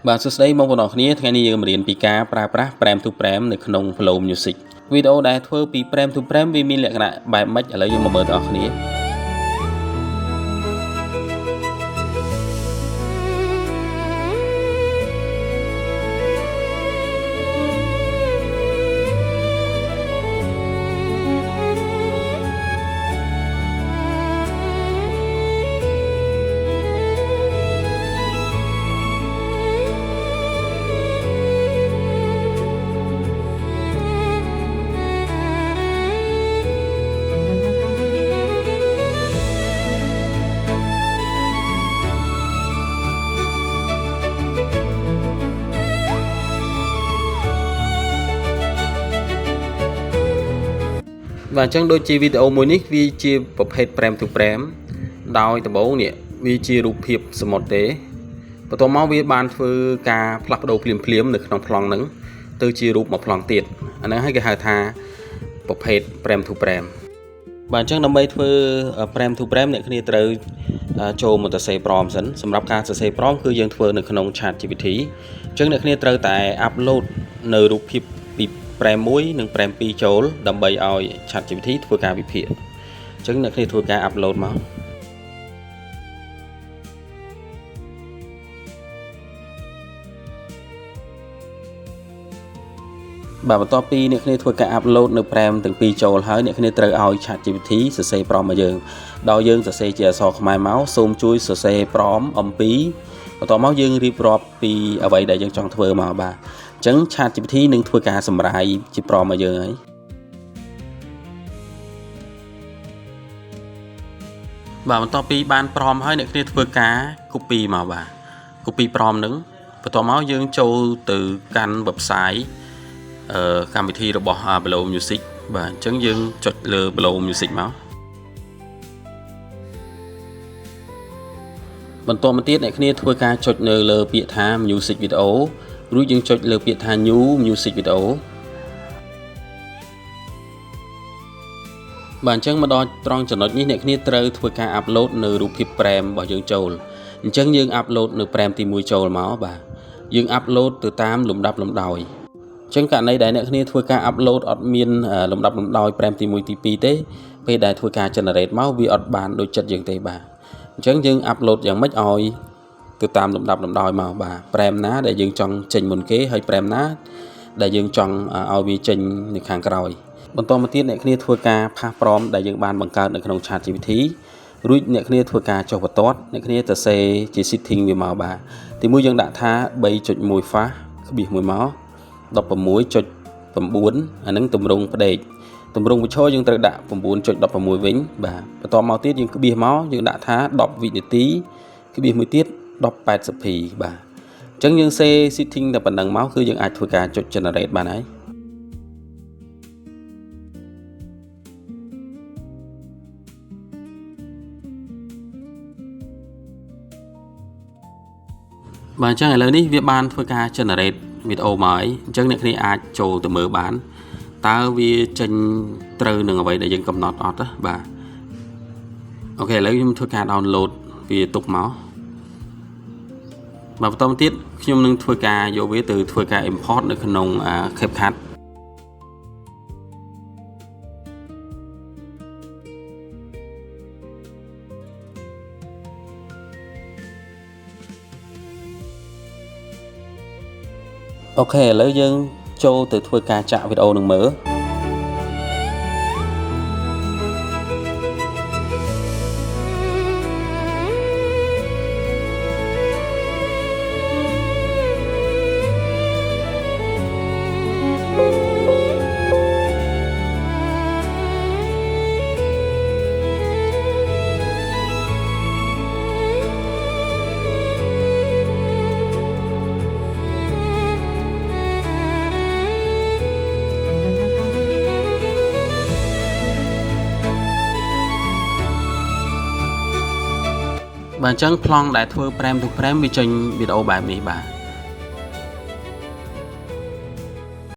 បាទសួស្តីបងប្អូនអរគ្នាថ្ងៃនេះយើងមករៀនពីការប្រើប្រាស់ Frame to Frame នៅក្នុង Flow Music វីដេអូដែលធ្វើពី Frame to Frame វាមានលក្ខណៈបែបម៉េចឥឡូវយើងមកមើលទាំងអស់គ្នាបាទអញ្ចឹងដូចជាវីដេអូមួយនេះវាជាប្រភេទ Frame to Frame ដោយដំបូងនេះវាជារូបភាពសមុទ្រទេបន្ទាប់មកវាបានធ្វើការផ្លាស់ប្ដូរភ្លាមៗនៅក្នុងប្លង់ហ្នឹងទៅជារូបមួយប្លង់ទៀតអាហ្នឹងហើយគេហៅថាប្រភេទ Frame to Frame បាទអញ្ចឹងដើម្បីធ្វើ Frame to Frame អ្នកគ្នាត្រូវចូលមកសរសេរប្រមសិនសម្រាប់ការសរសេរប្រមគឺយើងធ្វើនៅក្នុង ChatGPT អញ្ចឹងអ្នកគ្នាត្រូវតែ upload នៅរូបភាពពីFrame 1និងFrame 2ចូលដើម្បីឲ្យ ChatGPT ធ្វើការវិភាគអញ្ចឹងអ្នកគ្នាធ្វើការ upload មកបាទបន្ទាប់ពីអ្នកគ្នាធ្វើការ upload នៅ Frame ទាំងពីរចូលហើយអ្នកគ្នាត្រូវឲ្យ ChatGPT សរសេរប្រមមកយើងដោយយើងសរសេរជាអក្សរខ្មែរមកសូមជួយសរសេរប្រមអំពីបន្ទាប់មកយើងរៀបរាប់ពីអ្វីដែលយើងចង់ធ្វើមកបាទអញ្ចឹង ChatGPT នឹងធ្វើការសម្រាយជាប្រមមកយើងហើយបាទបន្ទាប់ពីបានប្រមហើយអ្នកគ្នាធ្វើការ copy មកបាទ copy ប្រមនឹងបន្ទាប់មកយើងចូលទៅកាន់ website កម្មវិធីរបស់ Flow Music បាទអញ្ចឹងយើងចុចលើ Flow Music មកបន្តមកទៀតអ្នកគ្នាធ្វើការចុចនៅលើពាក្យថា Music Video រួចយើងចុចលើពាក្យថា New Music Video បាទអញ្ចឹងមកដល់ត្រង់ចំណុចនេះអ្នកគ្នាត្រូវធ្វើការ upload នៅរូបភាព Frame របស់យើងចូលអញ្ចឹងយើង upload នៅ Frame ទី1ចូលមកបាទយើង upload ទៅតាមលំដាប់លំដោយអញ្ចឹងករណីដែលអ្នកគ្នាធ្វើការ upload អត់មានលំដាប់លំដោយ Frame ទី1ទី2ទេពេលដែលធ្វើការ generate មកវាអត់បានដូចចិត្តយើងទេបាទអញ្ចឹងយើង upload យ៉ាងម៉េចឲ្យទៅតាមលំដាប់លំដោយមកបាទ Frame ណាដែលយើងចង់ចេញមុនគេហើយ Frame ណាដែលយើងចង់ឲ្យវាចេញនៅខាងក្រោយបន្តមកទៀតអ្នកគ្នាធ្វើការផាសប្រមដែលយើងបានបង្កើតនៅក្នុង ChatGPT រួចអ្នកគ្នាធ្វើការចុះបន្ទាត់អ្នកគ្នាទៅសេជា setting វាមកបាទទីមួយយើងដាក់ថា 3.1 fast ក្បៀសមួយមក16.9 អានឹងទម្រង់ផ្ដេកទម្រង់វិឈរយើងត្រូវដាក់ 9.16 វិញបាទបន្ទាប់មកទៀតយើងក្បៀសមកយើងដាក់ថា10វិនាទីក្បៀសមួយទៀត 1080p បាទអញ្ចឹងយើងសេ setting តែប៉ុណ្្នឹងមកគឺយើងអាចធ្វើការចុច generate បានហើយបាទអញ្ចឹងឥឡូវនេះវាបានធ្វើការ generate វីដេអូមកហើយអញ្ចឹងអ្នកគ្នាអាចចូលទៅមើលបានតើវាចេញត្រូវនឹងអ្វីដែលយើងកំណត់អត់ណាបាទអូខេឥឡូវខ្ញុំធ្វើការ download វាទុកមកបាទបន្តមកទៀតខ្ញុំនឹងធ្វើការយកវាទៅធ្វើការ import នៅក្នុង CapCutអូខេឥឡូវយើងចូលទៅធ្វើការចាក់វីដេអូនឹងមើលបាទអញ្ចឹងប្លង់ដែលធ្វើ Frame to Frame វាចេញវីដេអូបែបនេះបាទ